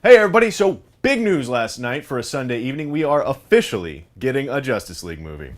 Hey everybody, so big news last night for a Sunday evening. We are officially getting a Justice League movie.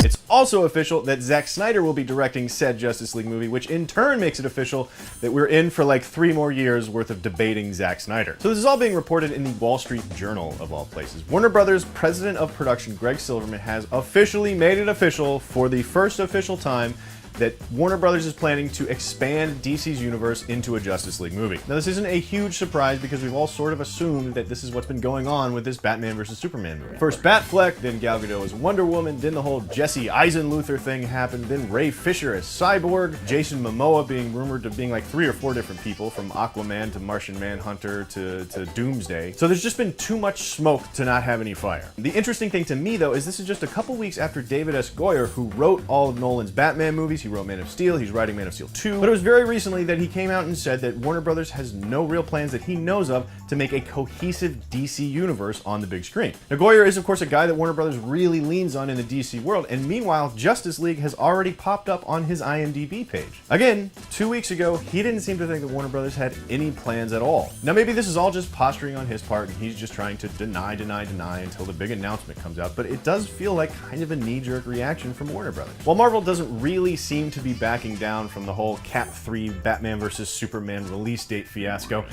It's also official that Zack Snyder will be directing said Justice League movie, which in turn makes it official that we're in for like 3 more years worth of debating Zack Snyder. So this is all being reported in the Wall Street Journal of all places. Warner Brothers president of production Greg Silverman has officially made it official for the first official time that Warner Brothers is planning to expand DC's universe into a Justice League movie. Now this isn't a huge surprise because we've all sort of assumed that this is what's been going on with this Batman vs Superman movie. First Batfleck, then Gal Gadot as Wonder Woman, then the whole Jesse Eisenluther thing happened, then Ray Fisher as Cyborg, Jason Momoa being rumored to being like 3 or 4 different people, from Aquaman to Martian Manhunter to Doomsday. So there's just been too much smoke to not have any fire. The interesting thing to me though is this is just a couple weeks after David S. Goyer, who wrote all of Nolan's Batman movies, he wrote Man of Steel, he's writing Man of Steel 2, but it was very recently that he came out and said that Warner Brothers has no real plans that he knows of to make a cohesive DC universe on the big screen. Now Goyer is of course a guy that Warner Brothers really leans on in the DC world, and meanwhile Justice League has already popped up on his IMDb page. Again, 2 weeks ago, he didn't seem to think that Warner Brothers had any plans at all. Now maybe this is all just posturing on his part and he's just trying to deny until the big announcement comes out, but it does feel like kind of a knee-jerk reaction from Warner Brothers. While Marvel doesn't really seem to be backing down from the whole Cat 3 Batman vs Superman release date fiasco,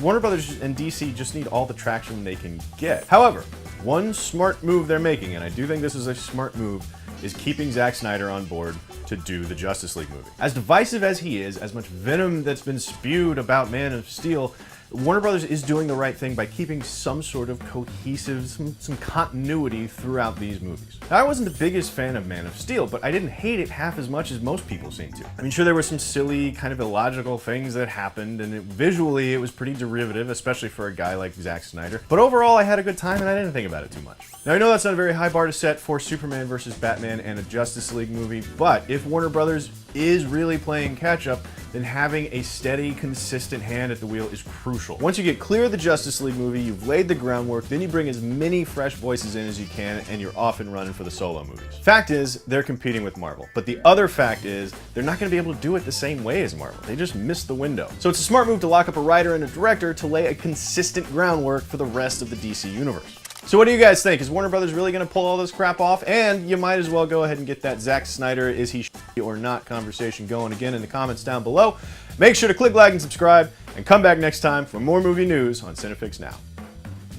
Warner Brothers and DC just need all the traction they can get. However, one smart move they're making, and I do think this is a smart move, is keeping Zack Snyder on board to do the Justice League movie. As divisive as he is, as much venom that's been spewed about Man of Steel, Warner Brothers is doing the right thing by keeping some sort of cohesive, some continuity throughout these movies. Now, I wasn't the biggest fan of Man of Steel, but I didn't hate it half as much as most people seem to. I mean, sure, there were some silly, kind of illogical things that happened, and visually it was pretty derivative, especially for a guy like Zack Snyder. But overall, I had a good time, and I didn't think about it too much. Now, I know that's not a very high bar to set for Superman vs. Batman and a Justice League movie, but if Warner Brothers is really playing catch-up, then having a steady, consistent hand at the wheel is crucial. Once you get clear of the Justice League movie, you've laid the groundwork, then you bring as many fresh voices in as you can, and you're off and running for the solo movies. Fact is, they're competing with Marvel. But the other fact is, they're not going to be able to do it the same way as Marvel. They just missed the window. So it's a smart move to lock up a writer and a director to lay a consistent groundwork for the rest of the DC universe. So what do you guys think? Is Warner Brothers really going to pull all this crap off? And you might as well go ahead and get that Zack Snyder, is he or not conversation going again in the comments down below. Make sure to click like and subscribe, and come back next time for more movie news on CineFix Now.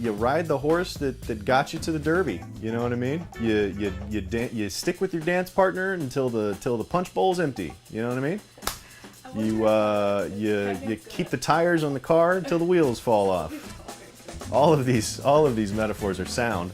You ride the horse that got you to the Derby. You know what I mean? You stick with your dance partner until the punch bowl's empty. You know what I mean? You keep the tires on the car until the wheels fall off. All of these metaphors are sound.